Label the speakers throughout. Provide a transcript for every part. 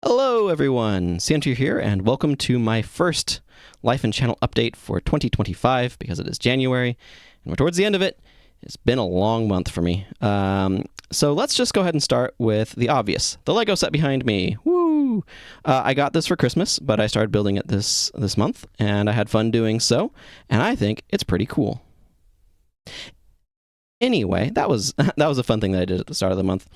Speaker 1: Hello everyone, Santu here, and welcome to my first Life and Channel update for 2025, because it is January, and we're towards the end of it. It's been a long month for me. So let's just go ahead and start with the obvious. The Lego set behind me. Woo! I got this for Christmas, but I started building it this month, and I had fun doing so, and I think it's pretty cool. Anyway, that was a fun thing that I did at the start of the month.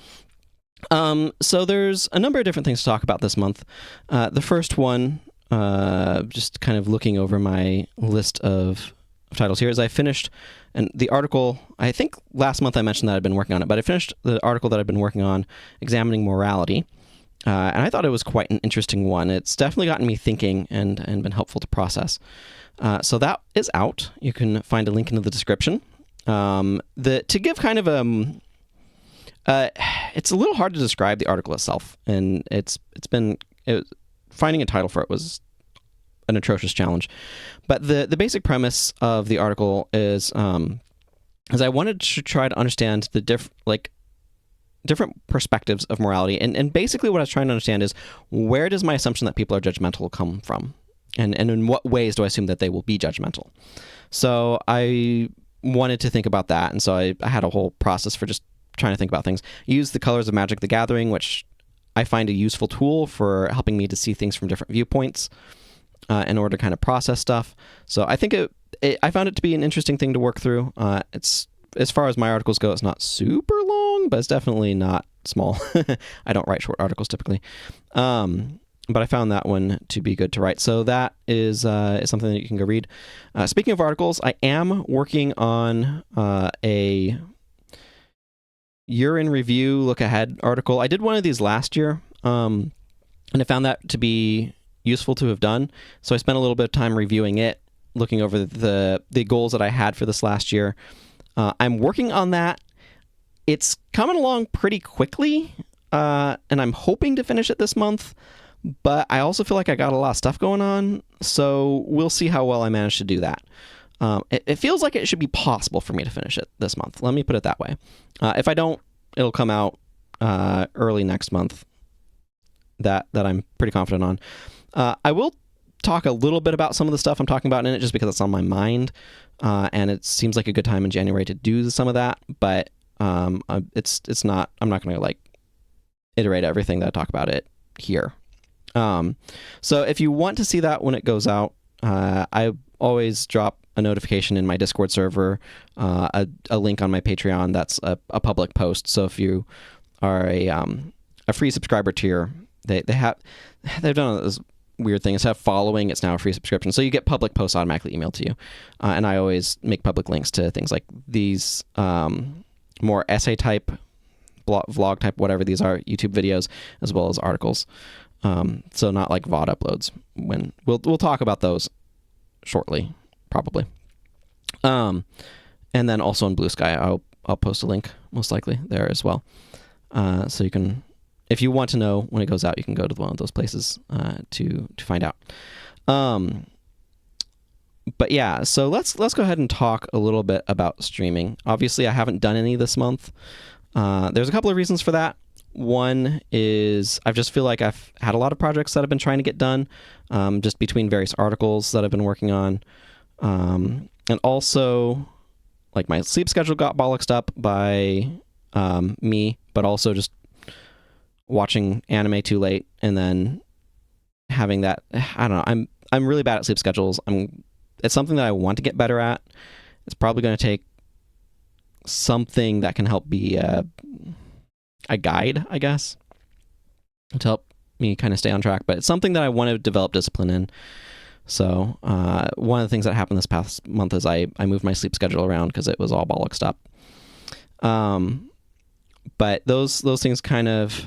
Speaker 1: So there's a number of different things to talk about this month. The first one, just kind of looking over my list of titles here, is I finished the article. I think last month I mentioned that I'd been working on it, but I finished the article that I've been working on, Examining Morality, and I thought it was quite an interesting one. It's definitely gotten me thinking and been helpful to process. So that is out. You can find a link in the description. To give kind of it's a little hard to describe the article itself, and finding a title for it was an atrocious challenge. But the basic premise of the article is I wanted to try to understand the different perspectives of morality, and basically what I was trying to understand is, where does my assumption that people are judgmental come from, and in what ways do I assume that they will be judgmental? So I wanted to think about that, and so I had a whole process for just trying to think about things. I used the Colors of Magic: The Gathering, which I find a useful tool for helping me to see things from different viewpoints in order to kind of process stuff. So I think I found it to be an interesting thing to work through. It's, as far as my articles go, it's not super long, but it's definitely not small. I don't write short articles typically. But I found that one to be good to write. So that is something that you can go read. Speaking of articles, I am working on a year in review, look ahead article. I did one of these last year, and I found that to be useful to have done. So I spent a little bit of time reviewing it, looking over the goals that I had for this last year. I'm working on that. It's coming along pretty quickly, and I'm hoping to finish it this month. But I also feel like I got a lot of stuff going on, so we'll see how well I manage to do that. It feels like it should be possible for me to finish it this month. Let me put it that way. If I don't, it'll come out early next month. That I'm pretty confident on. I will talk a little bit about some of the stuff I'm talking about in it, just because it's on my mind, and it seems like a good time in January to do some of that. But it's not. I'm not going to iterate everything that I talk about it here. So if you want to see that when it goes out, I always drop a notification in my Discord server, a link on my Patreon that's a public post. So if you are a free subscriber tier, they've done this weird thing. Instead of following, it's now a free subscription. So you get public posts automatically emailed to you. And I always make public links to things like these more essay type, vlog type, whatever these are, YouTube videos, as well as articles. So not like VOD uploads. When we'll talk about those shortly, probably. And then also in Blue Sky, I'll post a link most likely there as well. So you can, if you want to know when it goes out, you can go to one of those places to find out. But yeah, so let's go ahead and talk a little bit about streaming. Obviously, I haven't done any this month. There's a couple of reasons for that. One is I just feel like I've had a lot of projects that I've been trying to get done, just between various articles that I've been working on. And also, like, my sleep schedule got bollocksed up by me, but also just watching anime too late and then having that, I don't know, I'm really bad at sleep schedules. It's something that I want to get better at. It's probably going to take something that can help be a guide, I guess, to help me kind of stay on track, but it's something that I want to develop discipline in. So one of the things that happened this past month is I moved my sleep schedule around because it was all bollocksed up. But those things kind of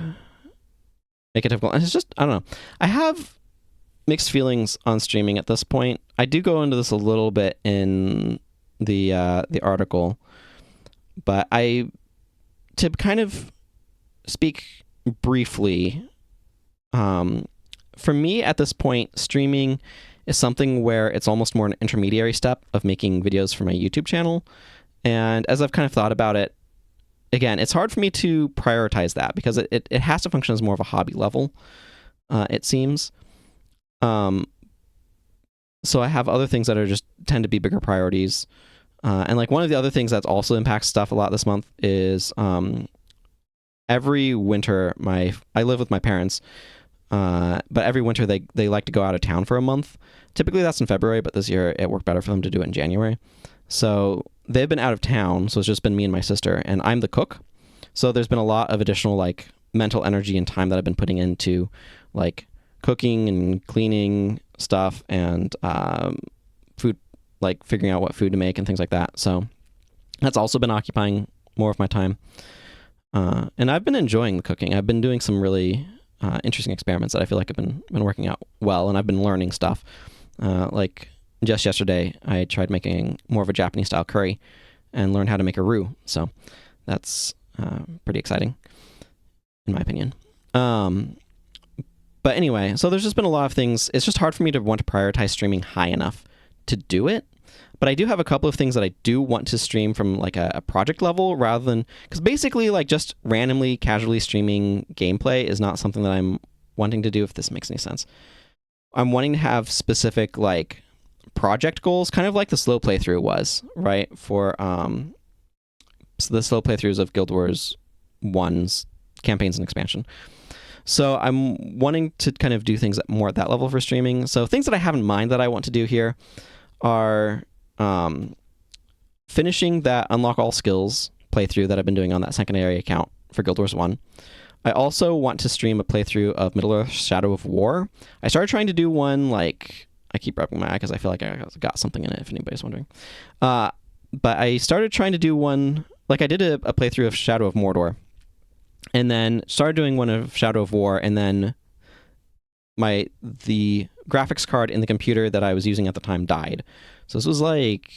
Speaker 1: make it difficult. And it's just, I don't know. I have mixed feelings on streaming at this point. I do go into this a little bit in the article, but to kind of speak briefly, for me at this point, streaming is something where it's almost more an intermediary step of making videos for my YouTube channel. And as I've kind of thought about it, again, it's hard for me to prioritize that because it has to function as more of a hobby level. it seems. So I have other things that are just tend to be bigger priorities. And like one of the other things that also impacts stuff a lot this month is every winter I live with my parents, but every winter they like to go out of town for a month. Typically that's in February, but this year it worked better for them to do it in January. So they've been out of town, so it's just been me and my sister, and I'm the cook. So there's been a lot of additional like mental energy and time that I've been putting into like cooking and cleaning stuff and food, like figuring out what food to make and things like that. So that's also been occupying more of my time. And I've been enjoying the cooking. I've been doing some really interesting experiments that I feel like have been working out well, and I've been learning stuff. Like just yesterday, I tried making more of a Japanese style curry and learned how to make a roux. So that's pretty exciting, in my opinion. But anyway, so there's just been a lot of things. It's just hard for me to want to prioritize streaming high enough to do it. But I do have a couple of things that I do want to stream from like a project level rather than, because basically like just randomly, casually streaming gameplay is not something that I'm wanting to do, if this makes any sense. I'm wanting to have specific like project goals, kind of like the slow playthrough was, right? For so the slow playthroughs of Guild Wars 1's campaigns and expansion. So I'm wanting to kind of do things more at that level for streaming. So things that I have in mind that I want to do here are finishing that Unlock All Skills playthrough that I've been doing on that secondary account for Guild Wars 1. I also want to stream a playthrough of Middle-earth Shadow of War. I started trying to do one, like, I keep rubbing my eye because I feel like I got something in it, if anybody's wondering. But I started trying to do one, like I did a playthrough of Shadow of Mordor, and then started doing one of Shadow of War, and then the graphics card in the computer that I was using at the time died. So this was like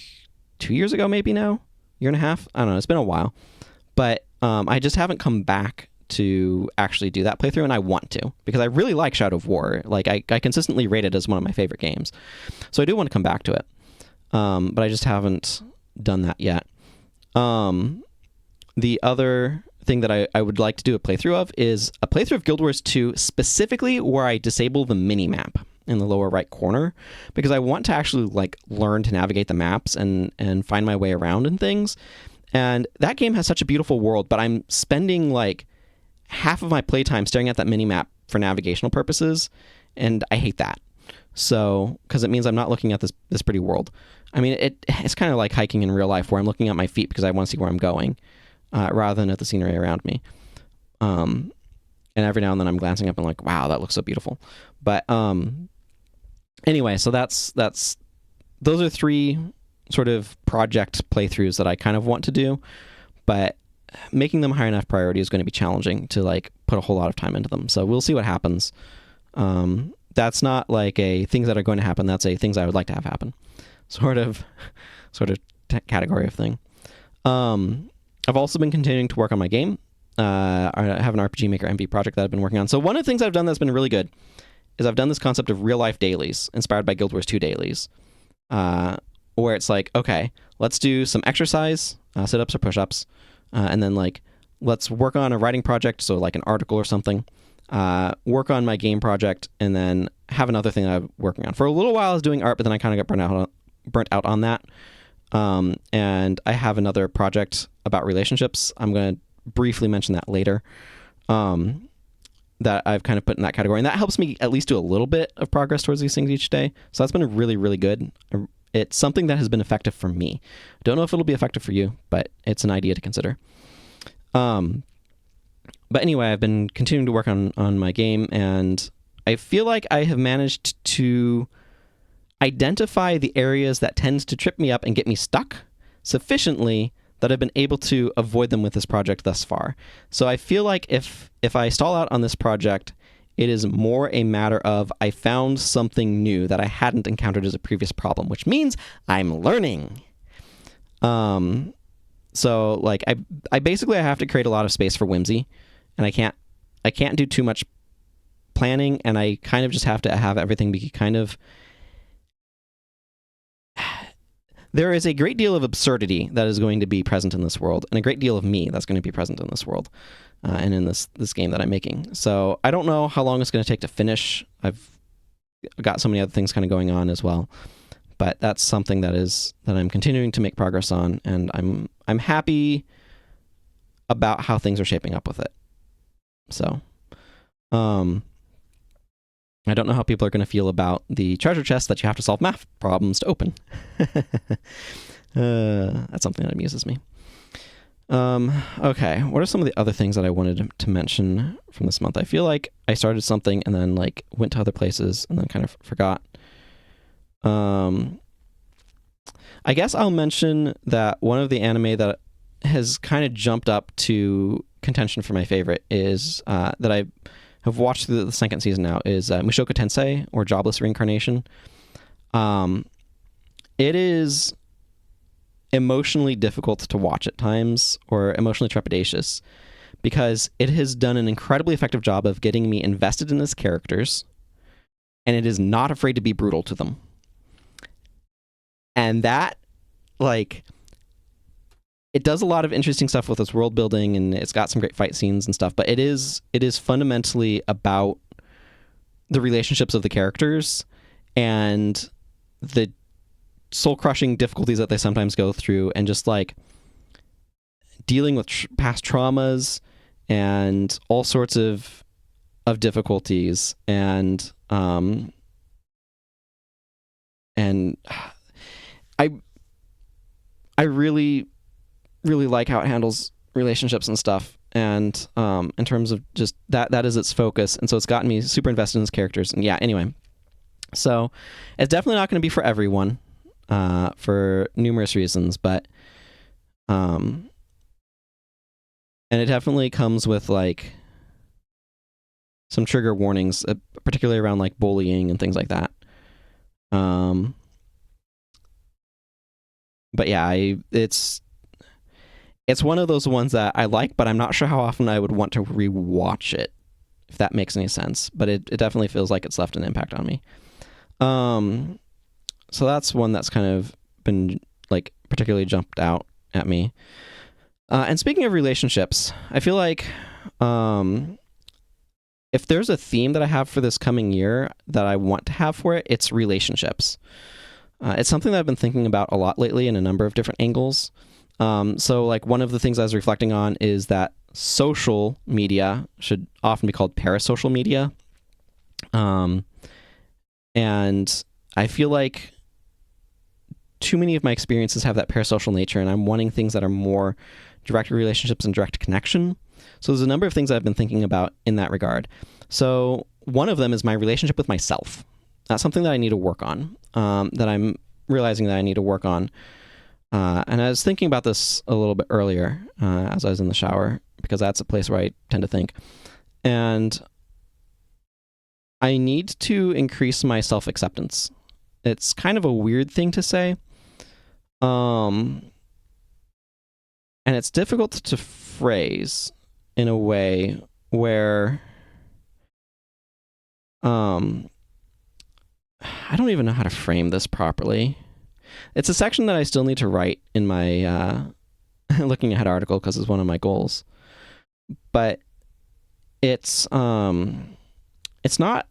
Speaker 1: 2 years ago, maybe now, year and a half. I don't know. It's been a while, but I just haven't come back to actually do that playthrough, and I want to because I really like Shadow of War. Like I consistently rate it as one of my favorite games, so I do want to come back to it, but I just haven't done that yet. The other thing that I would like to do a playthrough of is a playthrough of Guild Wars 2, specifically where I disable the mini-map in the lower right corner, because I want to actually like learn to navigate the maps and find my way around and things. And that game has such a beautiful world, but I'm spending like half of my playtime staring at that mini-map for navigational purposes, and I hate that. So, because it means I'm not looking at this pretty world. I mean, it's kind of like hiking in real life, where I'm looking at my feet because I want to see where I'm going, rather than at the scenery around me. And every now and then I'm glancing up and like, wow, that looks so beautiful. But anyway, so that's those are three sort of project playthroughs that I kind of want to do, but making them high enough priority is going to be challenging to like put a whole lot of time into them. So we'll see what happens. That's not like a things that are going to happen. That's a things I would like to have happen sort of category of thing. I've also been continuing to work on my game. I have an RPG Maker MV project that I've been working on. So one of the things I've done that's been really good is I've done this concept of real life dailies inspired by Guild Wars 2 dailies, where it's like, okay, let's do some exercise, sit-ups or push-ups, and then like let's work on a writing project, so like an article or something, work on my game project, and then have another thing I'm working on. For a little while I was doing art, but then I kind of got burnt out on that. And I have another project about relationships. I'm going to briefly mention that later, that I've kind of put in that category. And that helps me at least do a little bit of progress towards these things each day. So that's been really, really good. It's something that has been effective for me. Don't know if it'll be effective for you, but it's an idea to consider. But anyway, I've been continuing to work on my game, and I feel like I have managed to identify the areas that tend to trip me up and get me stuck sufficiently that I've been able to avoid them with this project thus far. So I feel like if I stall out on this project, it is more a matter of I found something new that I hadn't encountered as a previous problem, which means I'm learning. So like I basically have to create a lot of space for whimsy, and I can't do too much planning, and I kind of just have to have everything be kind of there is a great deal of absurdity that is going to be present in this world, and a great deal of me that's going to be present in this world, and in this game that I'm making. So I don't know how long it's going to take to finish. I've got so many other things kind of going on as well, but that's something that I'm continuing to make progress on, and I'm happy about how things are shaping up with it. So, I don't know how people are going to feel about the treasure chest that you have to solve math problems to open. That's something that amuses me. Okay, what are some of the other things that I wanted to mention from this month? I feel like I started something and then like went to other places and then kind of forgot. I guess I'll mention that one of the anime that has kind of jumped up to contention for my favorite is that I have watched the second season now is Mushoku Tensei, or Jobless Reincarnation. It is emotionally difficult to watch at times, or emotionally trepidatious, because it has done an incredibly effective job of getting me invested in its characters, and it is not afraid to be brutal to them. And that, like, it does a lot of interesting stuff with its world building, and it's got some great fight scenes and stuff, but it is fundamentally about the relationships of the characters and the soul-crushing difficulties that they sometimes go through, and just like dealing with past traumas and all sorts of difficulties, and I really like how it handles relationships and stuff, and in terms of just that is its focus, and so it's gotten me super invested in its characters. And yeah, anyway, so it's definitely not going to be for everyone, for numerous reasons, but and it definitely comes with like some trigger warnings, particularly around like bullying and things like that. But yeah, it's one of those ones that I like, but I'm not sure how often I would want to rewatch it, if that makes any sense. But it definitely feels like it's left an impact on me. So that's one that's kind of been like particularly jumped out at me. And speaking of relationships, I feel like if there's a theme that I have for this coming year that I want to have for it, it's relationships. It's something that I've been thinking about a lot lately in a number of different angles. So like one of the things I was reflecting on is that social media should often be called parasocial media. And I feel like too many of my experiences have that parasocial nature, and I'm wanting things that are more direct relationships and direct connection. So there's a number of things I've been thinking about in that regard. So one of them is my relationship with myself. That's something that I need to work on, that I'm realizing that I need to work on. And I was thinking about this a little bit earlier as I was in the shower, because that's a place where I tend to think. And I need to increase my self-acceptance. It's kind of a weird thing to say. And it's difficult to phrase in a way where I don't even know how to frame this properly. It's a section that I still need to write in my looking ahead article, because it's one of my goals. But it's not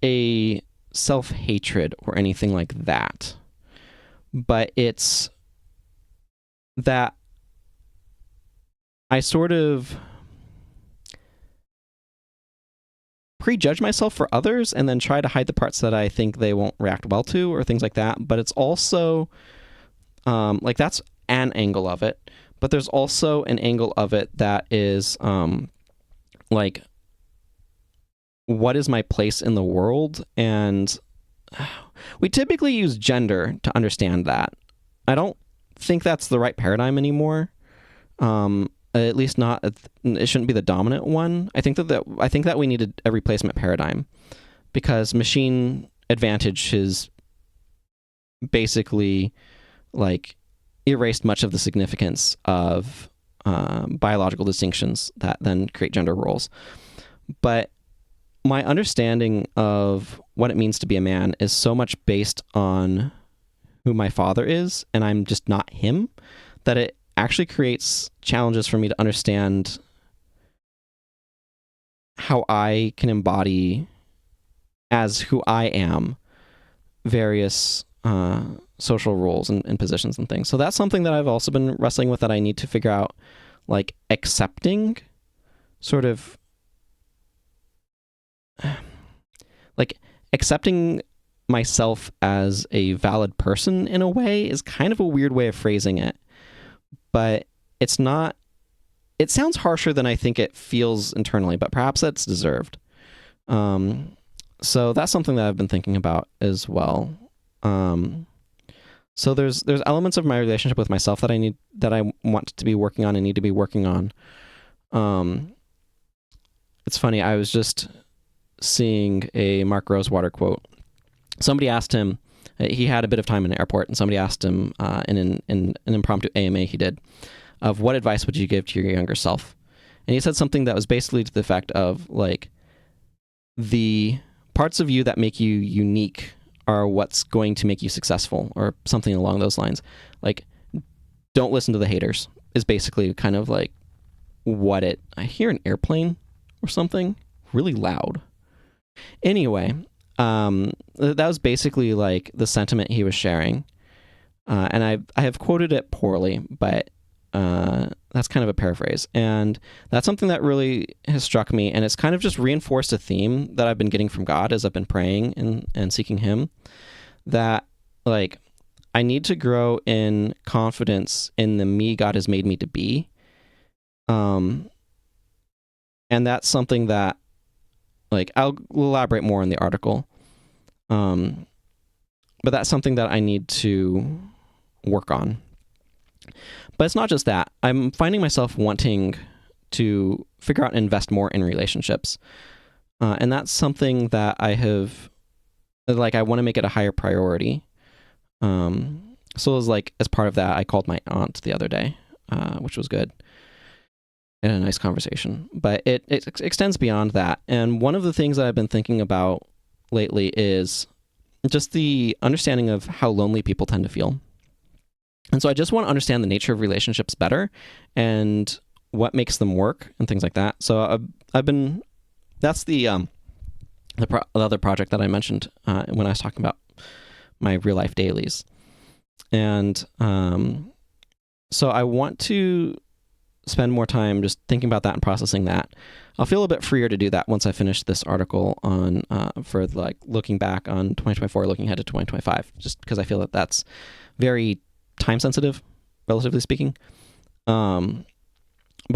Speaker 1: a self-hatred or anything like that. But it's that I sort of prejudge myself for others and then try to hide the parts that I think they won't react well to, or things like that. But it's also like that's an angle of it, but there's also an angle of it that is like, what is my place in the world? And we typically use gender to understand that. I don't think that's the right paradigm anymore. At least not. It shouldn't be the dominant one. I think that we needed a replacement paradigm, because machine advantage has basically like erased much of the significance of biological distinctions that then create gender roles. But my understanding of what it means to be a man is so much based on who my father is and I'm just not him, that it actually creates challenges for me to understand how I can embody as who I am various social roles and positions and things. So that's something that I've also been wrestling with, that I need to figure out, like accepting sort of like accepting myself as a valid person in a way is kind of a weird way of phrasing it, but it's not, it sounds harsher than I think it feels internally, but perhaps that's deserved. So that's something that I've been thinking about as well. So there's elements of my relationship with myself that I want to be working on and need to be working on. It's funny, I was just seeing a Mark Rosewater quote. Somebody asked him, he had a bit of time in an airport, and somebody asked him in an impromptu AMA he did, of what advice would you give to your younger self? And he said something that was basically to the effect of, like, the parts of you that make you unique are what's going to make you successful, or something along those lines. Like, don't listen to the haters is basically kind of like what it, I hear an airplane or something really loud. Anyway, that was basically like the sentiment he was sharing. And I have quoted it poorly, but that's kind of a paraphrase. And that's something that really has struck me. And it's kind of just reinforced a theme that I've been getting from God as I've been praying and seeking him, that, like, I need to grow in confidence in the me God has made me to be. And that's something that, like, I'll elaborate more in the article. But that's something that I need to work on. But it's not just that. I'm finding myself wanting to figure out and invest more in relationships. And that's something that I have, like, I want to make it a higher priority. So it was like, as part of that, I called my aunt the other day, which was good. And a nice conversation. But it extends beyond that. And one of the things that I've been thinking about lately is just the understanding of how lonely people tend to feel. And so I just want to understand the nature of relationships better and what makes them work and things like that. So I've been, that's the other project that I mentioned when I was talking about my real life dailies. And so I want to spend more time just thinking about that and processing that. I'll feel a bit freer to do that once I finish this article on for, like, looking back on 2024, looking ahead to 2025, just because I feel that that's very time sensitive, relatively speaking. But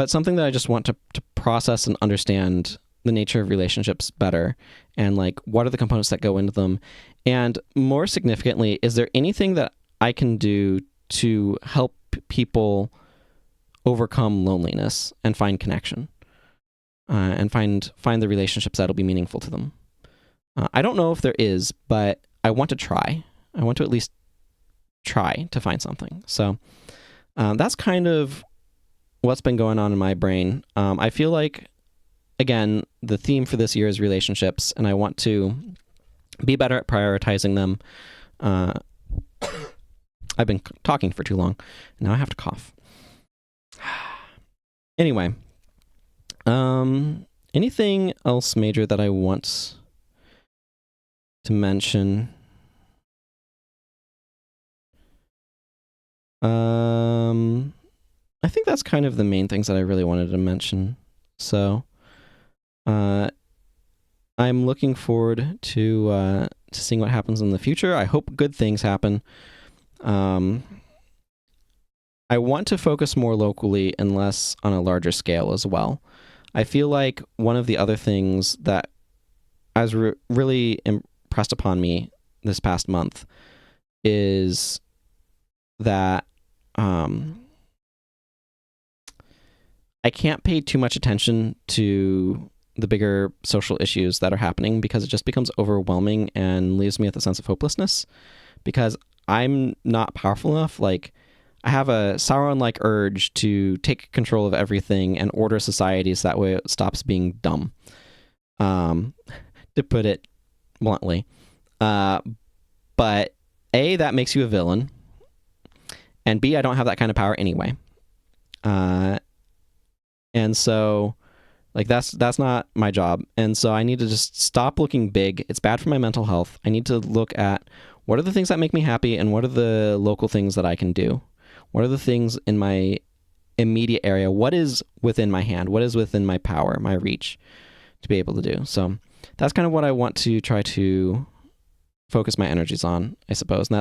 Speaker 1: something that I just want to process and understand the nature of relationships better, and, like, what are the components that go into them, and more significantly, is there anything that I can do to help people overcome loneliness and find connection, and find the relationships that'll be meaningful to them. I don't know if there is, but I want to try. I want to at least try to find something. So that's kind of what's been going on in my brain. I feel like, again, the theme for this year is relationships, and I want to be better at prioritizing them. I've been talking for too long. Now I have to cough. Anyway, anything else major that I want to mention? I think that's kind of the main things that I really wanted to mention. So, I'm looking forward to seeing what happens in the future. I hope good things happen. I want to focus more locally and less on a larger scale as well. I feel like one of the other things that has really impressed upon me this past month is that I can't pay too much attention to the bigger social issues that are happening, because it just becomes overwhelming and leaves me with a sense of hopelessness, because I'm not powerful enough. Like, I have a Sauron-like urge to take control of everything and order society so that way it stops being dumb, to put it bluntly. But A, that makes you a villain, and B, I don't have that kind of power anyway. And so, like, that's not my job. And so I need to just stop looking big. It's bad for my mental health. I need to look at what are the things that make me happy and what are the local things that I can do. What are the things in my immediate area? What is within my hand? What is within my power, my reach to be able to do? So that's kind of what I want to try to focus my energies on, I suppose. And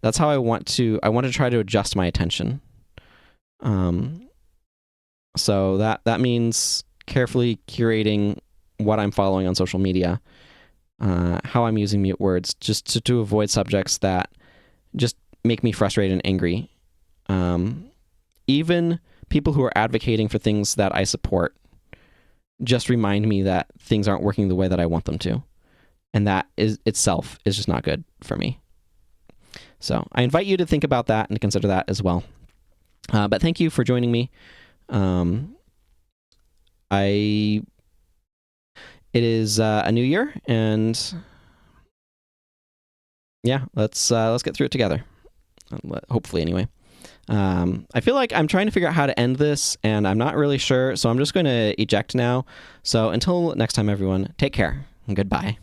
Speaker 1: that's how I want to try to adjust my attention. So that means carefully curating what I'm following on social media, how I'm using mute words, just to avoid subjects that just make me frustrated and angry. Even people who are advocating for things that I support just remind me that things aren't working the way that I want them to. And that itself is just not good for me. So I invite you to think about that and to consider that as well. But thank you for joining me. It is a new year, and yeah, let's get through it together. Hopefully, anyway. I feel like I'm trying to figure out how to end this, and I'm not really sure, so I'm just going to eject now. So until next time, everyone, take care and goodbye.